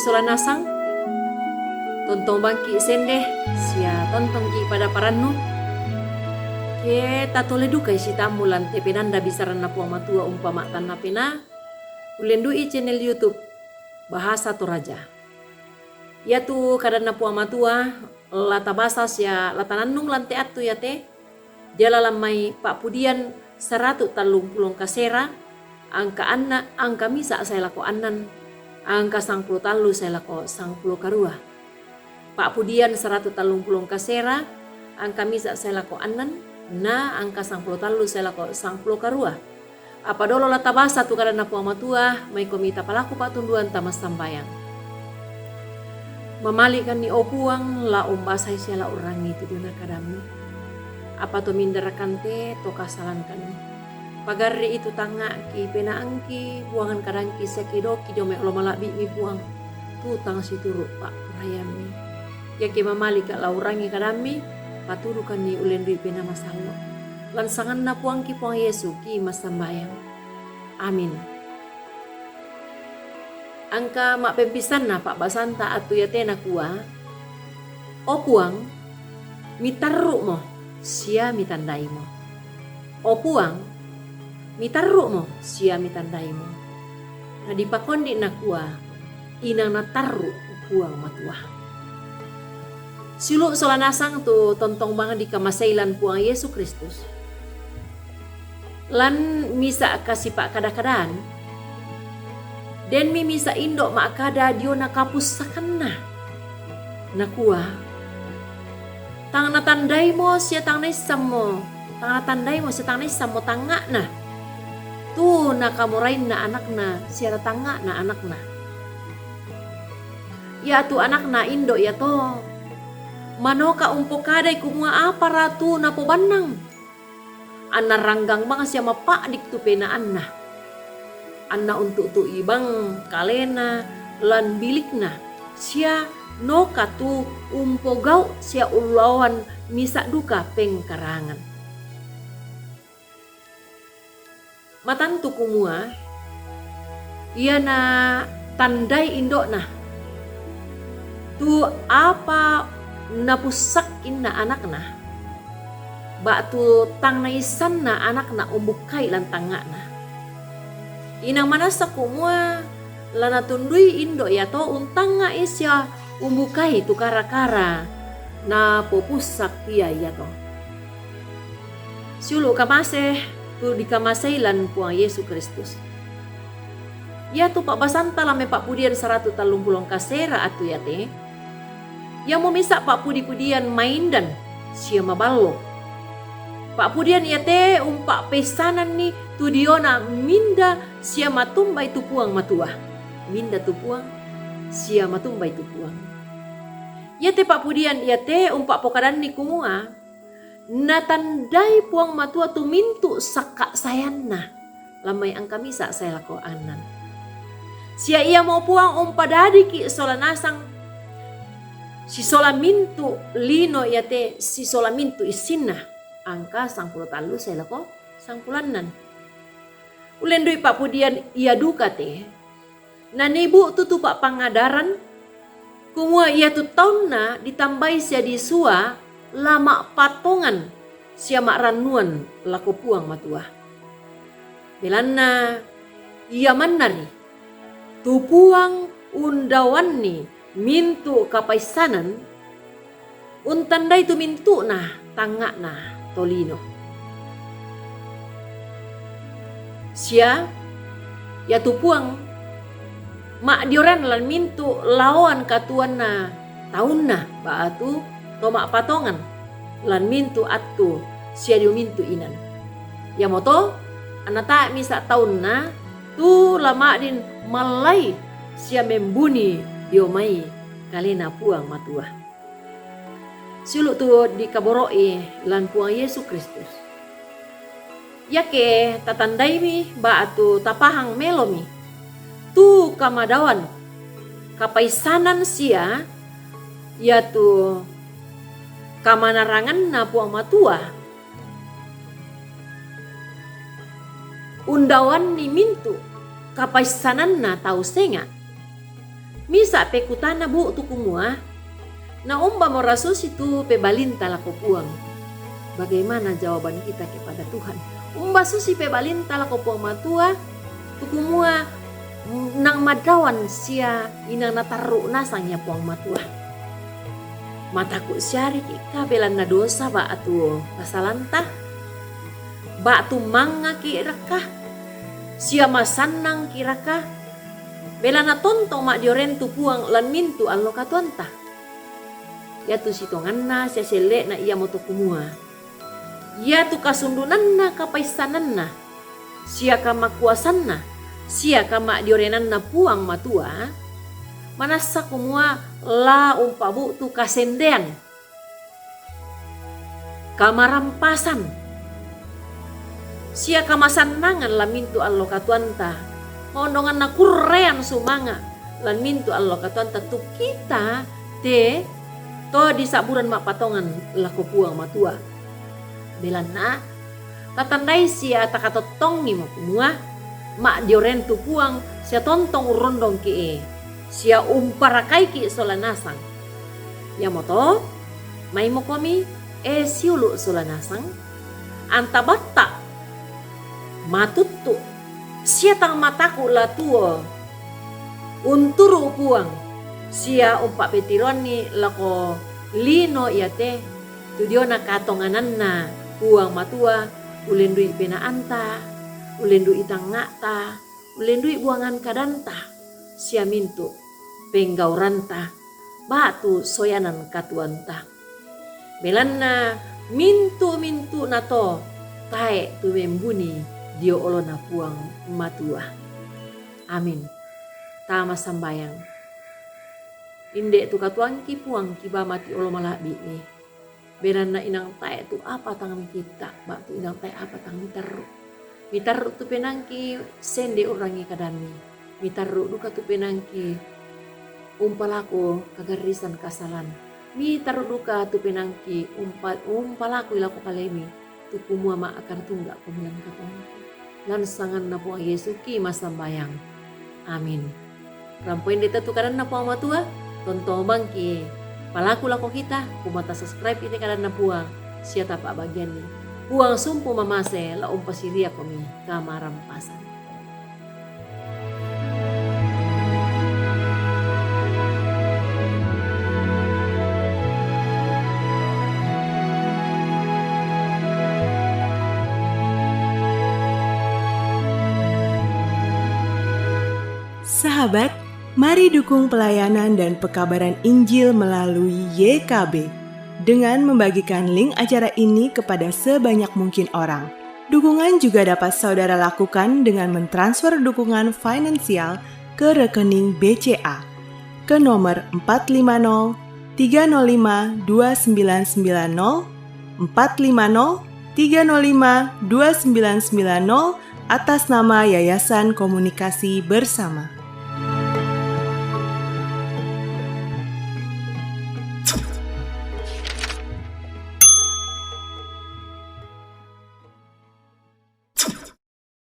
solanasang tontong bangki sende sia tontong ki pada paranno ke tatole dukai si tamulan te penanda bisaran na puang matua umpama tanna pena ulendui channel YouTube Bahasa Toraja. Ya tu kadana puang matua lata basa sia lata nannung lante atu ya te dia lalamai pak pudian 130 kasera angka anna angka misa saya lako annan angka 10 talu saya lako 10 karua. Pak pudian 130 kasera angka misa saya lako annan na angka 10 talu saya lako 10 karua. Apa dolo lata basa tu kadana puang matua mai komita palaku pak tunduan tamas sambayang. Memalikan ni opuang la umbasai siala orang itu duna kadami. Apa to minderakan te to kasalan kami. Pagari itu tanga ki penaangki buangan kadangki sekidoki jome lo malabi mi buang. Tu tang situru pak rayami. Ya ki mamali ka la urangi kadami paturukan ni ulendui pena masalo. Lansangan na puang ki puang Yesu ki masambayang. Amin. Angka mak pempisan na pak basanta atu ya tena kuah. O puang mitarru mo sia mitandai mo. O puang mitarru mo sia mitandai mo. Nah di pakondi na kuah inang natarru puang matua. Silu solanasang tu tontong banget di kamasailan puang Yesus Kristus. Lan misa kasih pak kada-kadaan. Den mi misa indok mak kada dio nakapus sakana. Nakua. Tang natandai mo siya tang naisam mo. Tang natandai mo siya tang naisam mo tanga na. Tu nakamurain na anak na siya tanga na anak na. Ya tu anak na indok ya to. Mano ka umpo kaday kumua apa ratu na po banang. Anna ranggang mga siya mapadik tu penaan na. Anna untuk tu ibang kalena lan bilik na. Siya no katu umpogau siya ulawan misa duka pengkarangan. Matantu kumua iya na tandai indok na. Tu apa napusak na anak na. Batu tang naisan na anak na umbukai lan tanga na. Inang manasa kumua lana tundui indo ya to untang nga isya umbukai tu kara-kara na popusak iya ya to. Siulu kamase tu di kamasailan puang Yesus Kristus. Ya tu pak basanta lame pak pudian 130 kasera atu ya te. Ya mau misa pak pudi-pudian main dan siya maballo. Pak pudian ya te umpak pesanan ni tu diona minda sia matumbai tu puang matua. Minda tu puang sia matumbai tu puang. Ya te pak pudian ya te umpak pokadan ni kumua. Natandai puang matua tu mintu sakak sayana. Lamai angka misa saya lako anan. Sia ia mau puang umpadadi ki solanasang. Si sola mintu lino ya te si sola mintu isinna. Angka 10 talu saya lako sangpulanan. Ulendui pak pudian ia duka te. Nanibu tutu pak pangadaran. Kumua ia tu tahun na ditambai sia disua lama patongan sia mak ranuan lako puang matua. Belana ia manari. Tu puang undawan ni mintu kapaisanan. Untandai tu mintu na tanga na tolino. Sia ya tu puang mak dioran lan mintu lawan katuan na tahun na baatu to mak patongan lan mintu atu sia dio mintu inan. Ya moto anata misa tahun na tu lama din malai sia membuni dio mai kalena puang matua. Silu tu dikaboroi lan puang Yesus Kristus. Ya ke tatandai mi ba atu tapahang melomi. Tu kamadawan kapaisanan sia ya tu kamanarangan na puang matua. Undawan ni mintu kapaisanan na tau senga. Misa pe kutana bu tu kumua. Na umba mo rasus itu pe balinta lako puang. Bagaimana jawaban kita kepada Tuhan? Umba susi pe balinta lako puang matua. Tu kumua nang madawan sia inang nataru nasang ya puang matua. Mataku syari kika belan na dosa ba atu kasalanta. Ba tu manga kirakah. Sia masanang kirakah. Bela na tontong mak dioren tu puang lan mintu allo katuanta. Ya tu sitongan na sia selek na iya moto kumua. Ya tu kasundunan na kapaisanan na. Sia kamakuasan na. Sia kamak diorenan na puang matua. Manasa kumua la umpabu tu kasendean. Kamarampasan. Sia kamasanangan la mintu allo katuanta. Mondongan na kurean sumanga lan mintu Allah katuanta tu kita te to di saburan mak patongan lako puang matua. Belan na tatandai sia takatotongi mo kumua mak dioren tu puang sia tontong urondong ki sia umparakai ki solanasang. Ya moto mai mo komi siulu solanasang antabata matuttu sia tang mataku la tuo unturu puang sia umpak petironi lako lino iate tudio na katonganan na puang matua ulendui pena anta ulendui itang ngata ulendui buangan kadanta sia mintu penggauranta batu soyanan katuanta belan na mintu na to tae tu membuni Dio olo na puang matua. Amin. Tama sambayang. Inde tu katuang ki puang ki ba mati olo malabi ni. Beran na inang tae tu apa tang kita. Ba tu inang tae apa tang mitaru. Mitaru tu penangki sende orangi kadami. Mitaru duka tu penangki umpalako kagarisan kasalan. Mitaru duka tu penangki umpalako ilako kalemi. Tu kumua ma akar tunggak pemilan katuangki. Lansangan na po ang Yesu ki masambayang. Amin. Rampoin dito tukaran na po ang matua. Tontong ki palaku lako kita. Kumata subscribe ini karan na puang. Siya tapa bagian ni. Puang sumpu mamase laong pasiria kami kamarampasan. Sahabat, mari dukung pelayanan dan pekabaran Injil melalui YKB dengan membagikan link acara ini kepada sebanyak mungkin orang. Dukungan juga dapat saudara lakukan dengan mentransfer dukungan finansial ke rekening BCA ke nomor 450 305 2990 450 305 2990 atas nama Yayasan Komunikasi Bersama.